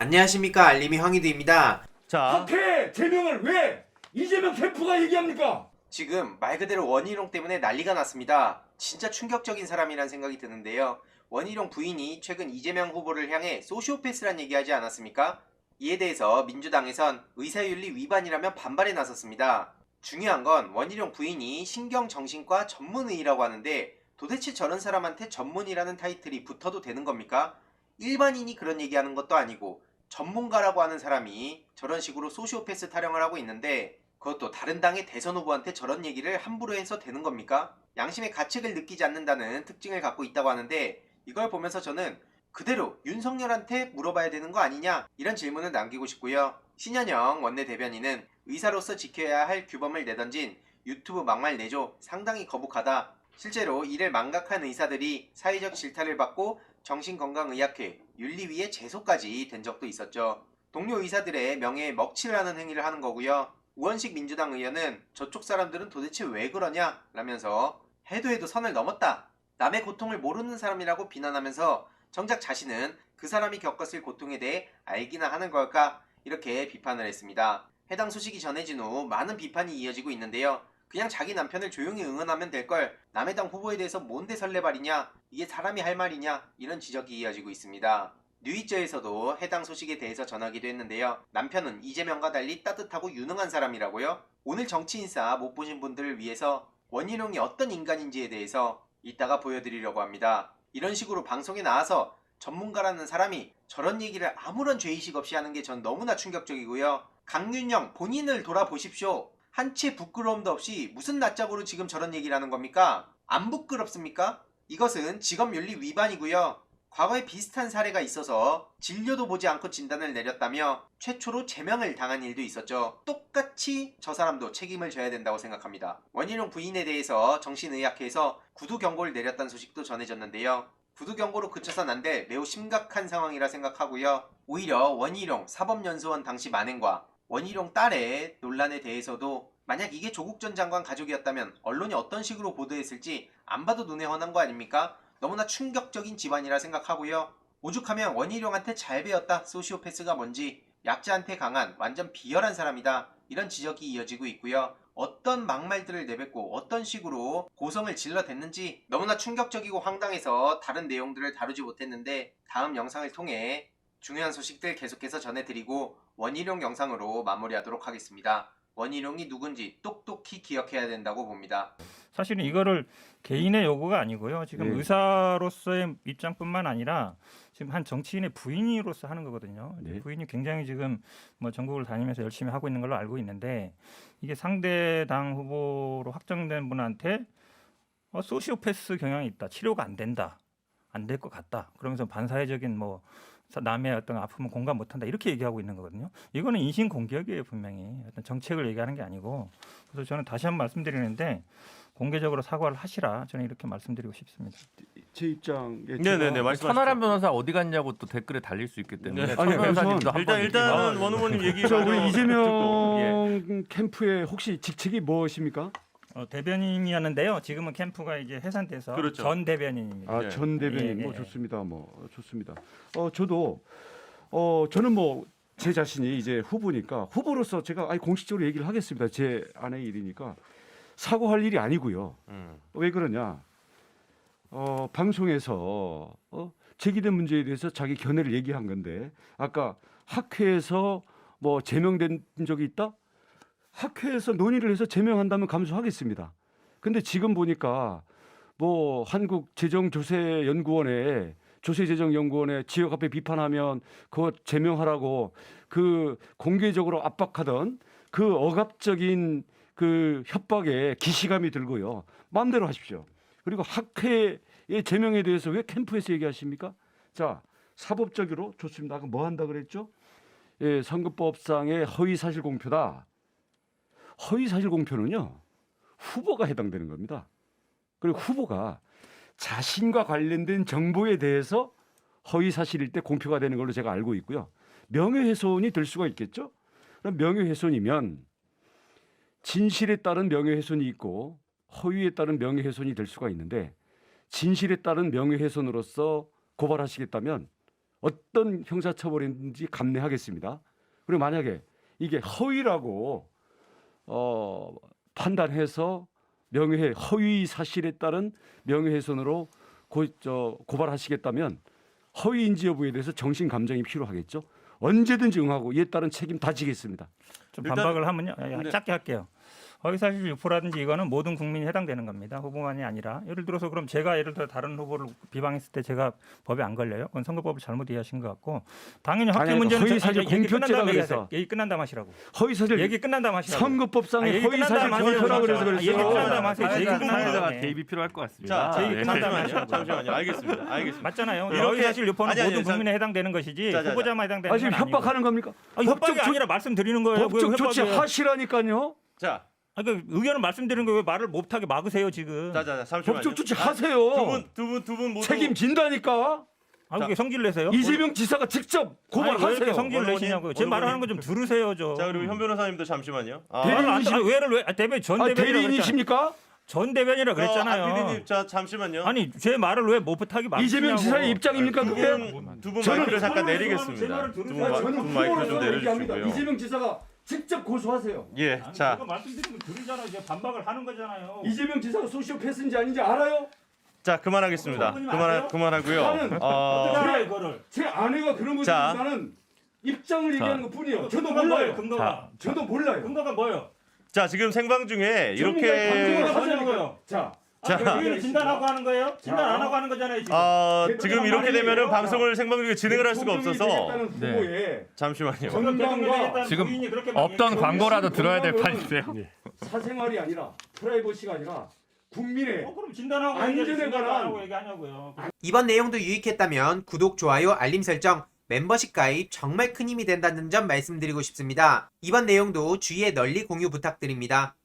안녕하십니까, 알림이 황희두입니다. 자, 학회 제명을 왜 이재명 캠프가 얘기합니까? 지금 말 그대로 원희룡 때문에 난리가 났습니다. 진짜 충격적인 사람이란 생각이 드는데요. 원희룡 부인이 최근 이재명 후보를 향해 소시오패스란 얘기하지 않았습니까? 이에 대해서 민주당에선 의사윤리 위반이라며 반발에 나섰습니다. 중요한 건 원희룡 부인이 신경정신과 전문의라고 하는데 도대체 저런 사람한테 전문의라는 타이틀이 붙어도 되는 겁니까? 일반인이 그런 얘기하는 것도 아니고 전문가라고 하는 사람이 저런 식으로 소시오패스 타령을 하고 있는데 그것도 다른 당의 대선 후보한테 저런 얘기를 함부로 해서 되는 겁니까? 양심의 가책을 느끼지 않는다는 특징을 갖고 있다고 하는데 이걸 보면서 저는 그대로 윤석열한테 물어봐야 되는 거 아니냐 이런 질문을 남기고 싶고요. 신현영 원내대변인은 의사로서 지켜야 할 규범을 내던진 유튜브 막말 내조 상당히 거북하다. 실제로 이를 망각한 의사들이 사회적 질타를 받고 정신건강의학회 윤리위에 제소까지 된 적도 있었죠. 동료 의사들의 명예에 먹칠을 하는 행위를 하는 거고요. 우원식 민주당 의원은 저쪽 사람들은 도대체 왜 그러냐 라면서 해도 선을 넘었다. 남의 고통을 모르는 사람이라고 비난하면서 정작 자신은 그 사람이 겪었을 고통에 대해 알기나 하는 걸까 이렇게 비판을 했습니다. 해당 소식이 전해진 후 많은 비판이 이어지고 있는데요. 그냥 자기 남편을 조용히 응원하면 될걸 남의 당 후보에 대해서 뭔데 설레발이냐 이게 사람이 할 말이냐 이런 지적이 이어지고 있습니다. 뉴이저에서도 해당 소식에 대해서 전하기도 했는데요. 남편은 이재명과 달리 따뜻하고 유능한 사람이라고요? 오늘 정치인사 못 보신 분들을 위해서 원희룡이 어떤 인간인지에 대해서 이따가 보여드리려고 합니다. 이런 식으로 방송에 나와서 전문가라는 사람이 저런 얘기를 아무런 죄의식 없이 하는 게 전 너무나 충격적이고요. 강윤영 본인을 돌아보십시오. 한치의 부끄러움도 없이 무슨 낯짝으로 지금 저런 얘기를 하는 겁니까? 안 부끄럽습니까? 이것은 직업윤리 위반이고요. 과거에 비슷한 사례가 있어서 진료도 보지 않고 진단을 내렸다며 최초로 제명을 당한 일도 있었죠. 똑같이 저 사람도 책임을 져야 된다고 생각합니다. 원희룡 부인에 대해서 정신의학회에서 구두 경고를 내렸다는 소식도 전해졌는데요. 구두 경고로 그쳐선 안 될 매우 심각한 상황이라 생각하고요. 오히려 원희룡 사법연수원 당시 만행과 원희룡 딸의 논란에 대해서도 만약 이게 조국 전 장관 가족이었다면 언론이 어떤 식으로 보도했을지 안 봐도 눈에 훤한 거 아닙니까? 너무나 충격적인 집안이라 생각하고요. 오죽하면 원희룡한테 잘 배웠다 소시오패스가 뭔지 약자한테 강한 완전 비열한 사람이다 이런 지적이 이어지고 있고요. 어떤 막말들을 내뱉고 어떤 식으로 고성을 질러댔는지 너무나 충격적이고 황당해서 다른 내용들을 다루지 못했는데 다음 영상을 통해 중요한 소식들 계속해서 전해드리고 원희룡 영상으로 마무리하도록 하겠습니다. 원희룡이 누군지 똑똑히 기억해야 된다고 봅니다. 사실은 이거를 개인의 요구가 아니고요. 지금 네. 의사로서의 입장뿐만 아니라 지금 한 정치인의 부인으로서 하는 거거든요. 네. 부인이 굉장히 지금 뭐 전국을 다니면서 열심히 하고 있는 걸로 알고 있는데 이게 상대 당 후보로 확정된 분한테 소시오패스 경향이 있다. 치료가 안 된다. 안 될 것 같다. 그러면서 반사회적인 뭐 남의 어떤 아픔을 공감 못한다 이렇게 얘기하고 있는 거거든요. 이거는 인신공격이에요 분명히 어떤 정책을 얘기하는 게 아니고 그래서 저는 다시 한번 말씀드리는데 공개적으로 사과를 하시라 저는 이렇게 말씀드리고 싶습니다. 제 입장에 네네네 말씀하시죠. 천하람 변호사 어디 갔냐고 또 댓글에 달릴 수 있기 때문에 네. 천 아니, 변호사님도 한번 일단은 원 후보님 얘기 저 먼저 우리 이재명 듣고, 캠프의 혹시 직책이 무엇입니까? 대변인이었는데요. 지금은 캠프가 이제 해산돼서 그렇죠. 전 대변인입니다. 아, 예. 전 대변인 예, 뭐 예. 좋습니다. 뭐 좋습니다. 저도 저는 뭐 제 자신이 이제 후보니까 후보로서 제가 공식적으로 얘기를 하겠습니다. 제 아내의 일이니까 사과할 일이 아니고요. 왜 그러냐? 방송에서 제기된 문제에 대해서 자기 견해를 얘기한 건데 아까 학회에서 뭐 제명된 적이 있다? 학회에서 논의를 해서 제명한다면 감수하겠습니다. 근데 지금 보니까 뭐 한국재정조세연구원에 조세재정연구원에 지역 화폐 비판하면 그거 제명하라고 그 공개적으로 압박하던 그 억압적인 그 협박에 기시감이 들고요. 마음대로 하십시오. 그리고 학회의 제명에 대해서 왜 캠프에서 얘기하십니까? 자, 사법적으로 좋습니다. 아까 뭐 한다 그랬죠? 예, 선거법상의 허위사실 공표다. 허위사실 공표는요. 후보가 해당되는 겁니다. 그리고 후보가 자신과 관련된 정보에 대해서 허위사실일 때 공표가 되는 걸로 제가 알고 있고요. 명예훼손이 될 수가 있겠죠. 그럼 명예훼손이면 진실에 따른 명예훼손이 있고 허위에 따른 명예훼손이 될 수가 있는데 진실에 따른 명예훼손으로서 고발하시겠다면 어떤 형사처벌인지 감내하겠습니다. 그리고 만약에 이게 허위라고 판단해서 허위 사실에 따른 명예훼손으로 고발하시겠다면 허위인지 여부에 대해서 정신 감정이 필요하겠죠. 언제든지 응하고 이에 따른 책임 다 지겠습니다. 좀 일단- 반박을 하면요. 네. 짧게 할게요. 허위사실 유포라든지 이거는 모든 국민이 해당되는 겁니다. 후보만이 아니라 예를 들어서 그럼 제가 예를 들어 다른 후보를 비방했을 때 제가 법에 안 걸려요? 그건 선거법을 잘못 이해하신 것 같고 당연히 학교 아니, 문제는 허위사실 공표죄라 그래서. 얘기 끝난 다음 하시라고. 허위사실 얘기 끝난 다음 하시라고. 선거법상에 얘기 끝난 허위사실 다음 하세요. 공표라 그래서 얘기 끝난 다음 그랬어요. 하세요. 얘기 끝난 다음 사회자가 하세요. 개입이 필요할 것 같습니다. 자, 얘기 끝난 다음에 잠시만요. 알겠습니다. 맞잖아요. 이렇게- 허위사실 유포는 아니, 모든 국민에 해당되는 것이지 자, 후보자만 해당되는 지금 건 아니고. 협박하는 겁니까? 협박이 법적 아니라 말씀드리는 거예요. 법적 조치 하시라니까요. 자, 그러니까 의견을 말씀드리는 거예요. 왜 말을 못하게 막으세요 지금? 잠시만요. 법적 조치 아, 하세요. 두 분 모두 책임진다니까. 이게 성질 내세요? 이재명 지사가 직접 아니, 왜 고발하세요. 이렇게 성질 원로님, 내시냐고요. 제 말을 하는 거 좀 들으세요 좀. 자, 그리고 현 변호사님도 잠시만요. 왜를 전 대변이라 그랬잖아요. 대리인이십니까? 전 대변이라 그랬잖아요. PD님, 자, 잠시만요. 아니 제 말을 왜 못하게 막 이재명 지사의 입장입니까 그게? 두분 저는 마이크를 잠깐 제 내리겠습니다. 말을 두 들으세요. 분 마이크를 좀 내려주시고요. 이재명 지사가 직접 고소하세요. 예, 아니, 자, 제가 말씀드린 거 들으잖아요. 이제 반박을 하는 거잖아요. 이재명 지사가 소시오패스인지 아닌지 알아요? 자, 그만하겠습니다. 그만하고요. 나는 어떻게 알아요 이거를? 제 아내가 그런 거지 자. 나는 입장을 얘기하는 것뿐이에요. 저도 근거가 뭐예요? 몰라요. 근거가. 저도 몰라요. 근거가 뭐예요? 자, 지금 생방 중에 전문가의 이렇게 감정을 하자는 거예요. 자, 자. 의견을 진단하고 하는 거예요? 진단 안 하고 하는 거잖아요 지금. 지금 이렇게 되면은 방송을 생방 중에 진행을 할 수가 없어서 네. 잠시만요. 지금 대통령이 했다는 지금 부인이 그렇게 막 없던 얘기하고 광고라도 들어야 될 건강은 판이세요. 사생활이 아니라 프라이버시가 아니라 국민의 그럼 진단하고 안전에 얘기하지, 진단 안 관한 하고 얘기하냐고요. 이번 내용도 유익했다면 구독, 좋아요, 알림 설정, 멤버십 가입 정말 큰 힘이 된다는 점 말씀드리고 싶습니다. 이번 내용도 주위에 널리 공유 부탁드립니다.